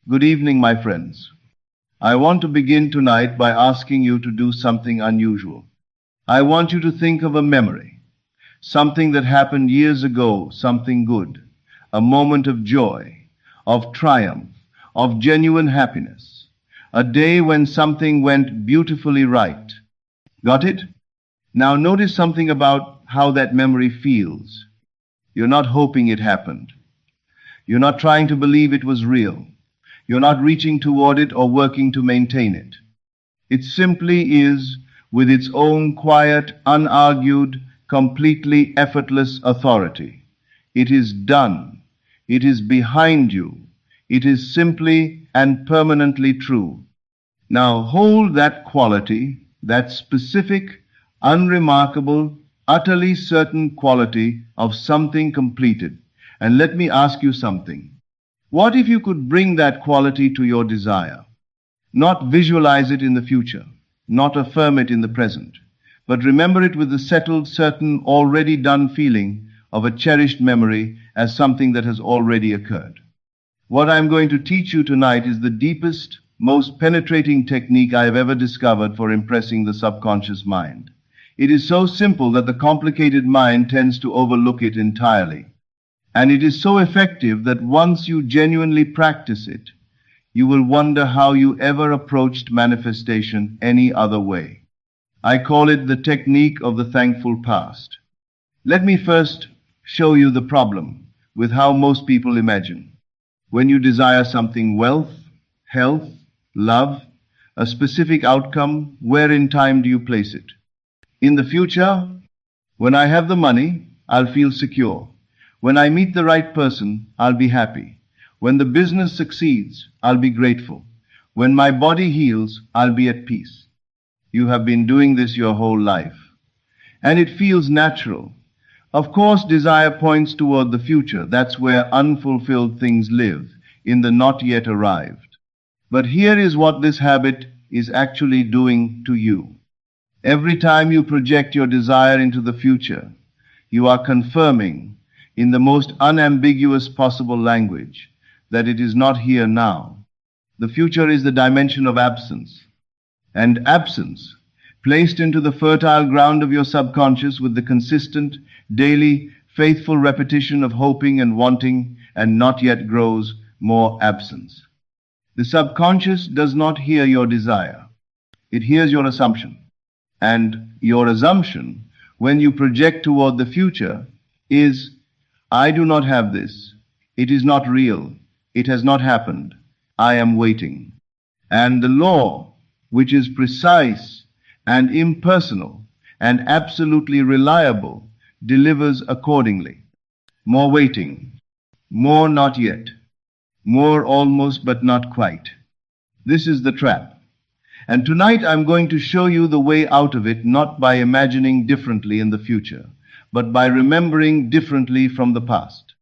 Good evening, my friends. I want to begin tonight by asking you to do something unusual. I want you to think of a memory, something that happened years ago, something good, a moment of joy, of triumph, of genuine happiness, a day when something went beautifully right. Got it? Now notice something about how that memory feels. You're not hoping it happened. You're not trying to believe it was real. You're not reaching toward it or working to maintain it. It simply is, with its own quiet, unargued, completely effortless authority. It is done. It is behind you. It is simply and permanently true. Now hold that quality, that specific, unremarkable, utterly certain quality of something completed, and let me ask you something. What if you could bring that quality to your desire? Not visualize it in the future, not affirm it in the present, but remember it with the settled, certain, already done feeling of a cherished memory as something that has already occurred. What I'm going to teach you tonight is the deepest, most penetrating technique I have ever discovered for impressing the subconscious mind. It is so simple that the complicated mind tends to overlook it entirely. And it is so effective that once you genuinely practice it, you will wonder how you ever approached manifestation any other way. I call it the technique of the thankful past. Let me first show you the problem with how most people imagine. When you desire something, wealth, health, love, a specific outcome, where in time do you place it? In the future, when I have the money, I'll feel secure. When I meet the right person, I'll be happy. When the business succeeds, I'll be grateful. When my body heals, I'll be at peace. You have been doing this your whole life. And it feels natural. Of course, desire points toward the future. That's where unfulfilled things live, in the not yet arrived. But here is what this habit is actually doing to you. Every time you project your desire into the future, you are confirming in the most unambiguous possible language that it is not here now. The future is the dimension of absence. And absence, placed into the fertile ground of your subconscious with the consistent, daily, faithful repetition of hoping and wanting and not yet grows more absence. The subconscious does not hear your desire. It hears your assumption. And your assumption, when you project toward the future, is, I do not have this. It is not real. It has not happened. I am waiting. And the law, which is precise and impersonal and absolutely reliable, delivers accordingly. More waiting. More not yet. More almost but not quite. This is the trap. And tonight I'm going to show you the way out of it, not by imagining differently in the future, but by remembering differently from the past.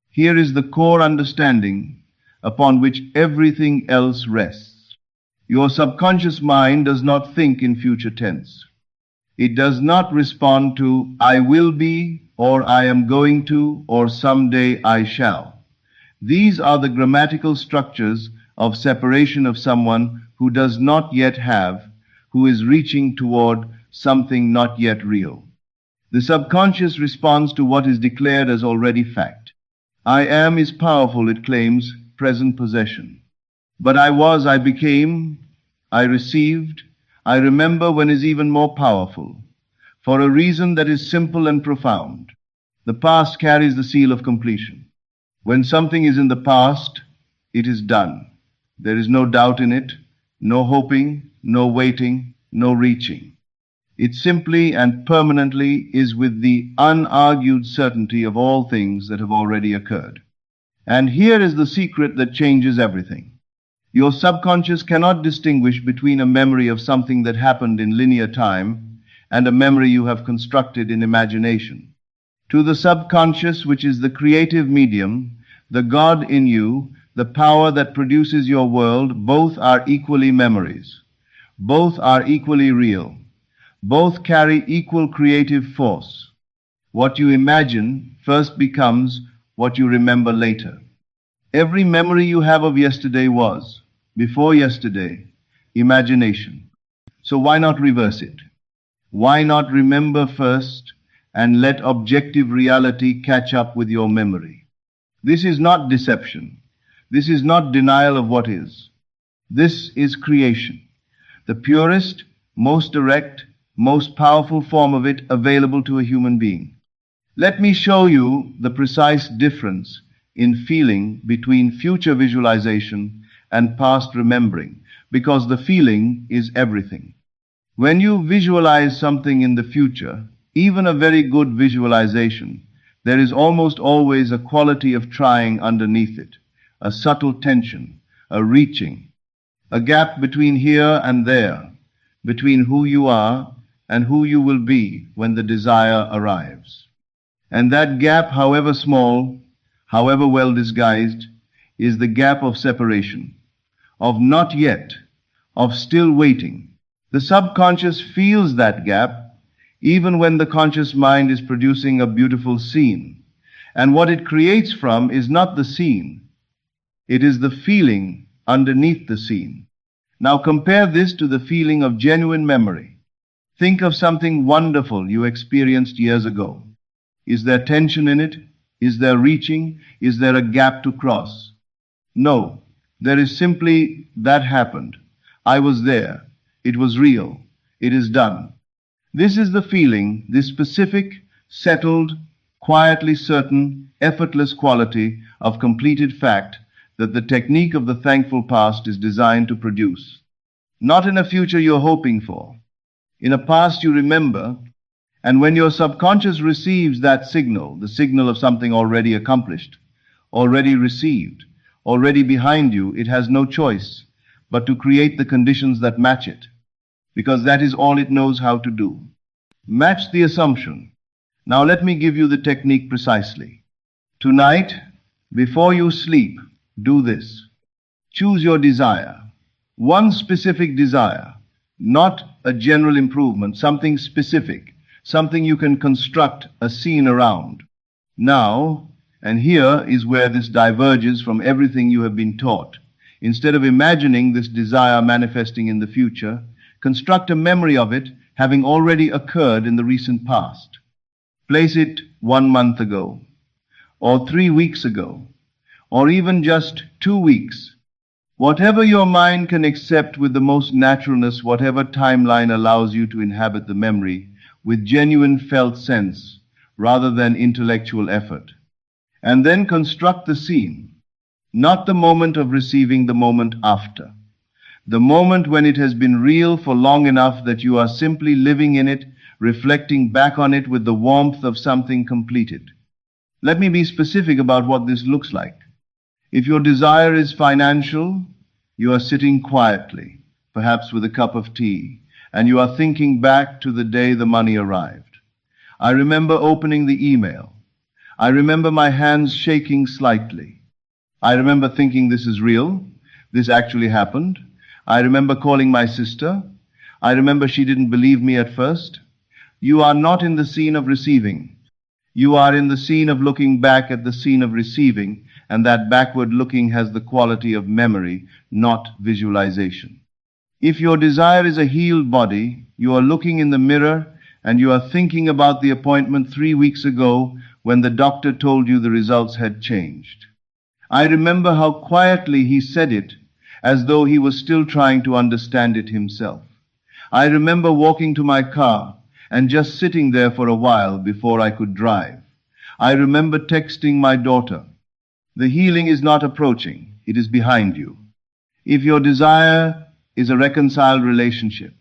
Here is the core understanding upon which everything else rests. Your subconscious mind does not think in future tense. It does not respond to I will be, or I am going to, or someday I shall. These are the grammatical structures of separation of someone who does not yet have, who is reaching toward something not yet real. The subconscious responds to what is declared as already fact. I am is powerful, it claims, present possession. But I was, I became, I received, I remember when is even more powerful, for a reason that is simple and profound. The past carries the seal of completion. When something is in the past, it is done. There is no doubt in it, no hoping, no waiting, no reaching. It simply and permanently is with the unargued certainty of all things that have already occurred. And here is the secret that changes everything. Your subconscious cannot distinguish between a memory of something that happened in linear time and a memory you have constructed in imagination. To the subconscious, which is the creative medium, the God in you, the power that produces your world, both are equally memories. Both are equally real. Both carry equal creative force. What you imagine first becomes what you remember later. Every memory you have of yesterday was, before yesterday, imagination. So why not reverse it? Why not remember first and let objective reality catch up with your memory? This is not deception. This is not denial of what is. This is creation, the purest, most direct, most powerful form of it available to a human being. Let me show you the precise difference in feeling between future visualization and past remembering, because the feeling is everything. When you visualize something in the future, even a very good visualization, there is almost always a quality of trying underneath it, a subtle tension, a reaching, a gap between here and there, between who you are and who you will be when the desire arrives. And that gap, however small, however well disguised, is the gap of separation, of not yet, of still waiting. The subconscious feels that gap even when the conscious mind is producing a beautiful scene. And what it creates from is not the scene, it is the feeling underneath the scene. Now compare this to the feeling of genuine memory. Think of something wonderful you experienced years ago. Is there tension in it? Is there reaching? Is there a gap to cross? No, there is simply that happened. I was there. It was real. It is done. This is the feeling, this specific, settled, quietly certain, effortless quality of completed fact that the technique of the thankful past is designed to produce. Not in a future you're hoping for, in a past you remember, and when your subconscious receives that signal, the signal of something already accomplished, already received, already behind you, it has no choice but to create the conditions that match it, because that is all it knows how to do. Match the assumption. Now let me give you the technique precisely. Tonight, before you sleep, do this. Choose your desire. One specific desire, not a general improvement, something specific, something you can construct a scene around. Now, and here is where this diverges from everything you have been taught. Instead of imagining this desire manifesting in the future, construct a memory of it having already occurred in the recent past. Place it 1 month ago, or 3 weeks ago, or even just 2 weeks. Whatever your mind can accept with the most naturalness, whatever timeline allows you to inhabit the memory with genuine felt sense rather than intellectual effort. And then construct the scene, not the moment of receiving, the moment after. The moment when it has been real for long enough that you are simply living in it, reflecting back on it with the warmth of something completed. Let me be specific about what this looks like. If your desire is financial, you are sitting quietly, perhaps with a cup of tea, and you are thinking back to the day the money arrived. I remember opening the email. I remember my hands shaking slightly. I remember thinking, this is real. This actually happened. I remember calling my sister. I remember she didn't believe me at first. You are not in the scene of receiving. You are in the scene of looking back at the scene of receiving, and that backward looking has the quality of memory, not visualization. If your desire is a healed body, you are looking in the mirror and you are thinking about the appointment 3 weeks ago when the doctor told you the results had changed. I remember how quietly he said it, as though he was still trying to understand it himself. I remember walking to my car and just sitting there for a while before I could drive. I remember texting my daughter. The healing is not approaching, it is behind you. If your desire is a reconciled relationship,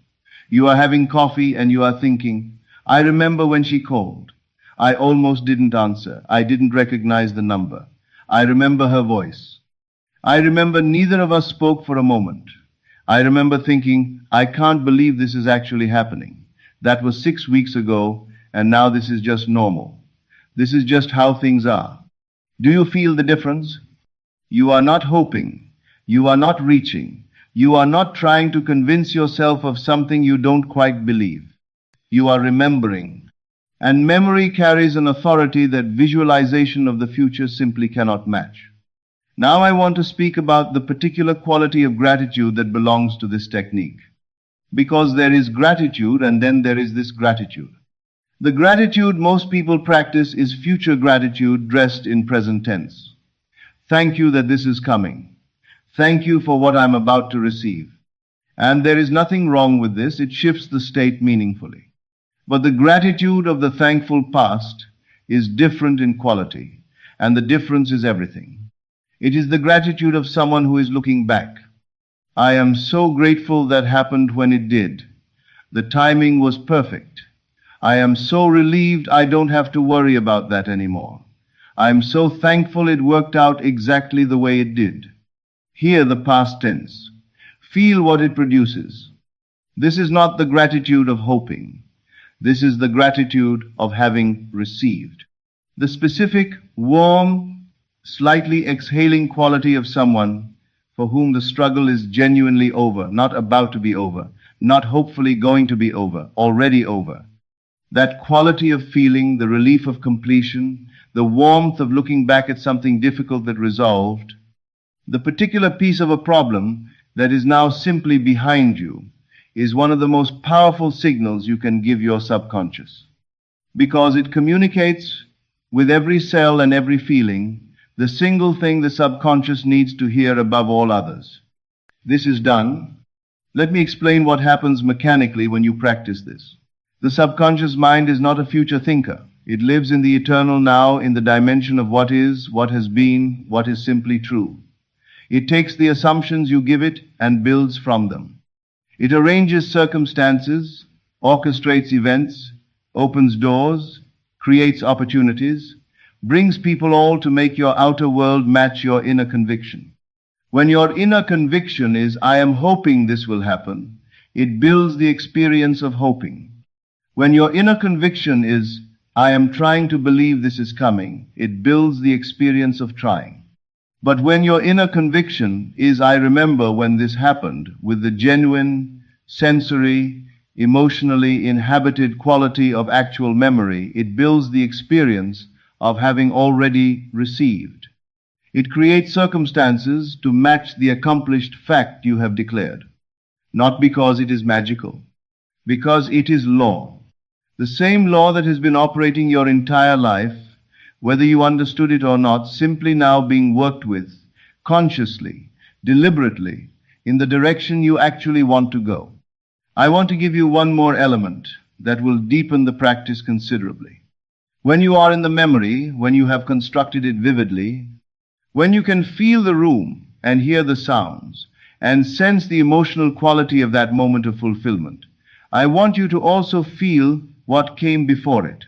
you are having coffee and you are thinking, I remember when she called. I almost didn't answer. I didn't recognize the number. I remember her voice. I remember neither of us spoke for a moment. I remember thinking, I can't believe this is actually happening. That was 6 weeks ago, and now this is just normal. This is just how things are. Do you feel the difference? You are not hoping. You are not reaching. You are not trying to convince yourself of something you don't quite believe. You are remembering. And memory carries an authority that visualization of the future simply cannot match. Now I want to speak about the particular quality of gratitude that belongs to this technique. Because there is gratitude and then there is this gratitude. The gratitude most people practice is future gratitude dressed in present tense. Thank you that this is coming. Thank you for what I'm about to receive. And there is nothing wrong with this. It shifts the state meaningfully. But the gratitude of the thankful past is different in quality, and the difference is everything. It is the gratitude of someone who is looking back. I am so grateful that happened when it did. The timing was perfect. I am so relieved I don't have to worry about that anymore. I am so thankful it worked out exactly the way it did. Hear the past tense. Feel what it produces. This is not the gratitude of hoping. This is the gratitude of having received. The specific, warm, slightly exhaling quality of someone for whom the struggle is genuinely over, not about to be over, not hopefully going to be over, already over. That quality of feeling, the relief of completion, the warmth of looking back at something difficult that resolved, the particular piece of a problem that is now simply behind you, is one of the most powerful signals you can give your subconscious. Because it communicates with every cell and every feeling the single thing the subconscious needs to hear above all others. This is done. Let me explain what happens mechanically when you practice this. The subconscious mind is not a future thinker. It lives in the eternal now, in the dimension of what is, what has been, what is simply true. It takes the assumptions you give it and builds from them. It arranges circumstances, orchestrates events, opens doors, creates opportunities, brings people all to make your outer world match your inner conviction. When your inner conviction is, I am hoping this will happen, it builds the experience of hoping. When your inner conviction is, I am trying to believe this is coming, it builds the experience of trying. But when your inner conviction is, I remember when this happened, with the genuine, sensory, emotionally inhabited quality of actual memory, it builds the experience of having already received. It creates circumstances to match the accomplished fact you have declared. Not because it is magical, because it is law. The same law that has been operating your entire life, whether you understood it or not, simply now being worked with, consciously, deliberately, in the direction you actually want to go. I want to give you one more element that will deepen the practice considerably. When you are in the memory, when you have constructed it vividly, when you can feel the room and hear the sounds and sense the emotional quality of that moment of fulfillment, I want you to also feel what came before it.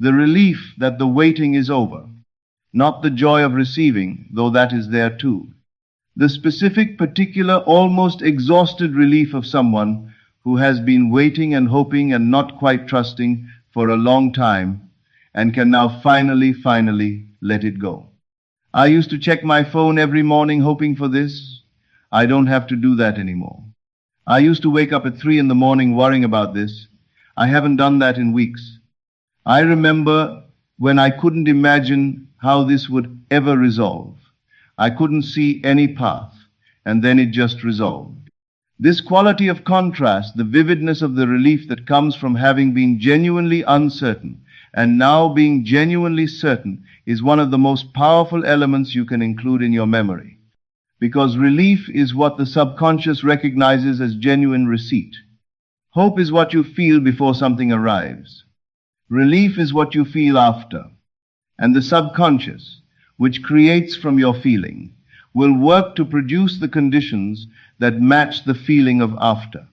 The relief that the waiting is over, not the joy of receiving, though that is there too. The specific, particular, almost exhausted relief of someone who has been waiting and hoping and not quite trusting for a long time and can now finally let it go. I used to check my phone every morning hoping for this. I don't have to do that anymore. I used to wake up at 3 in the morning worrying about this. I haven't done that in weeks. I remember when I couldn't imagine how this would ever resolve. I couldn't see any path, and then it just resolved. This quality of contrast, the vividness of the relief that comes from having been genuinely uncertain and now being genuinely certain, is one of the most powerful elements you can include in your memory. Because relief is what the subconscious recognizes as genuine receipt. Hope is what you feel before something arrives. Relief is what you feel after. And the subconscious, which creates from your feeling, will work to produce the conditions that match the feeling of after.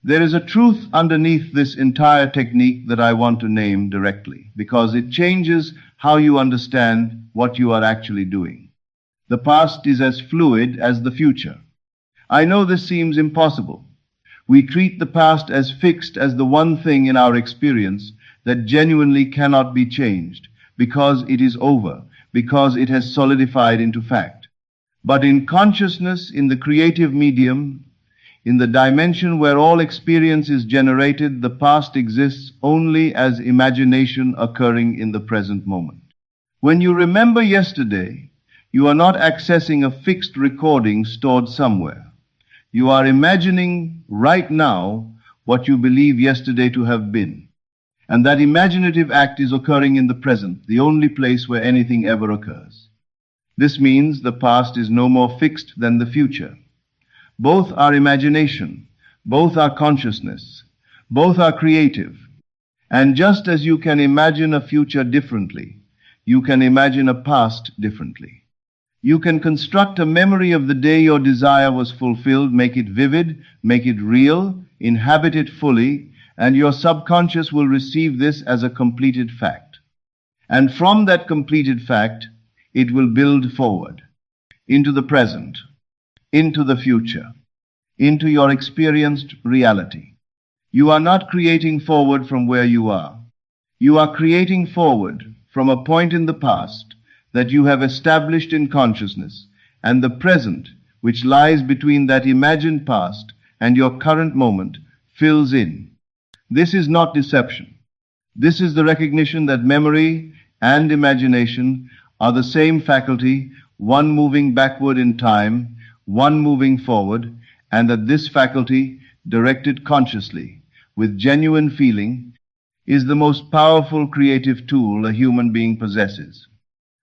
There is a truth underneath this entire technique that I want to name directly, because it changes how you understand what you are actually doing. The past is as fluid as the future. I know this seems impossible. We treat the past as fixed as the one thing in our experience that genuinely cannot be changed, because it is over, because it has solidified into fact. But in consciousness, in the creative medium, in the dimension where all experience is generated, the past exists only as imagination occurring in the present moment. When you remember yesterday, You are not accessing a fixed recording stored somewhere. You are imagining right now what you believe yesterday to have been. And that imaginative act is occurring in the present, the only place where anything ever occurs. This means the past is no more fixed than the future. Both are imagination, both are consciousness, both are creative. And just as you can imagine a future differently, you can imagine a past differently. You can construct a memory of the day your desire was fulfilled, make it vivid, make it real, inhabit it fully, and your subconscious will receive this as a completed fact. And from that completed fact, it will build forward into the present, into the future, into your experienced reality. You are not creating forward from where you are. You are creating forward from a point in the past that you have established in consciousness, and the present, which lies between that imagined past and your current moment, fills in. This is not deception. This is the recognition that memory and imagination are the same faculty, one moving backward in time, one moving forward, and that this faculty, directed consciously, with genuine feeling, is the most powerful creative tool a human being possesses.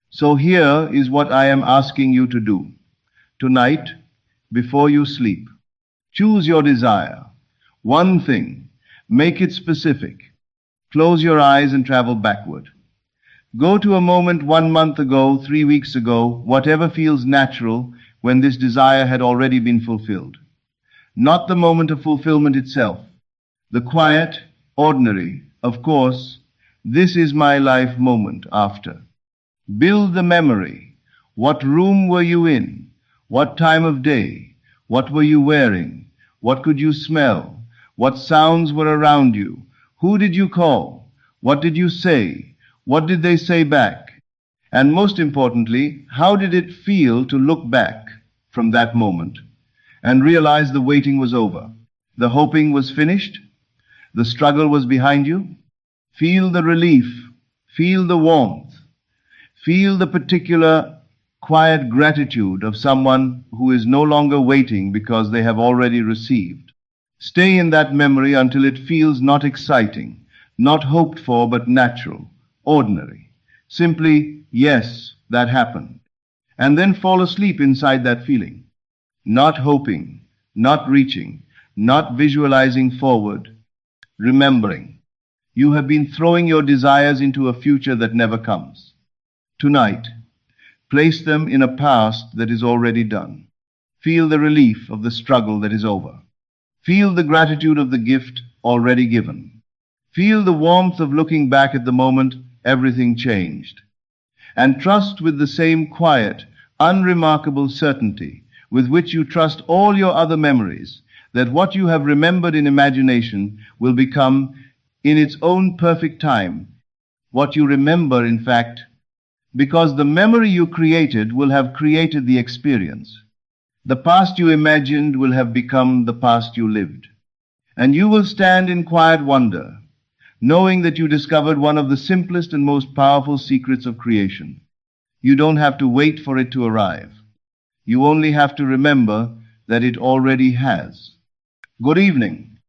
So here is what I am asking you to do. Tonight, before you sleep, choose your desire. One thing. Make it specific. Close your eyes and travel backward. Go to a moment 1 month ago, 3 weeks ago, whatever feels natural when this desire had already been fulfilled. Not the moment of fulfillment itself. The quiet, ordinary, of course, this is my life moment after. Build the memory. What room were you in? What time of day? What were you wearing? What could you smell? What sounds were around you? Who did you call? What did you say? What did they say back? And most importantly, how did it feel to look back from that moment and realize the waiting was over? The hoping was finished? The struggle was behind you? Feel the relief. Feel the warmth. Feel the particular quiet gratitude of someone who is no longer waiting because they have already received. Stay in that memory until it feels not exciting, not hoped for, but natural, ordinary. Simply, yes, that happened. And then fall asleep inside that feeling. Not hoping, not reaching, not visualizing forward, remembering. You have been throwing your desires into a future that never comes. Tonight, place them in a past that is already done. Feel the relief of the struggle that is over. Feel the gratitude of the gift already given. Feel the warmth of looking back at the moment everything changed. And trust with the same quiet, unremarkable certainty with which you trust all your other memories that what you have remembered in imagination will become, in its own perfect time, what you remember in fact, because the memory you created will have created the experience. The past you imagined will have become the past you lived. And you will stand in quiet wonder, knowing that you discovered one of the simplest and most powerful secrets of creation. You don't have to wait for it to arrive. You only have to remember that it already has. Good evening.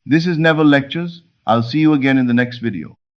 This is Neville Lectures. I'll see you again in the next video.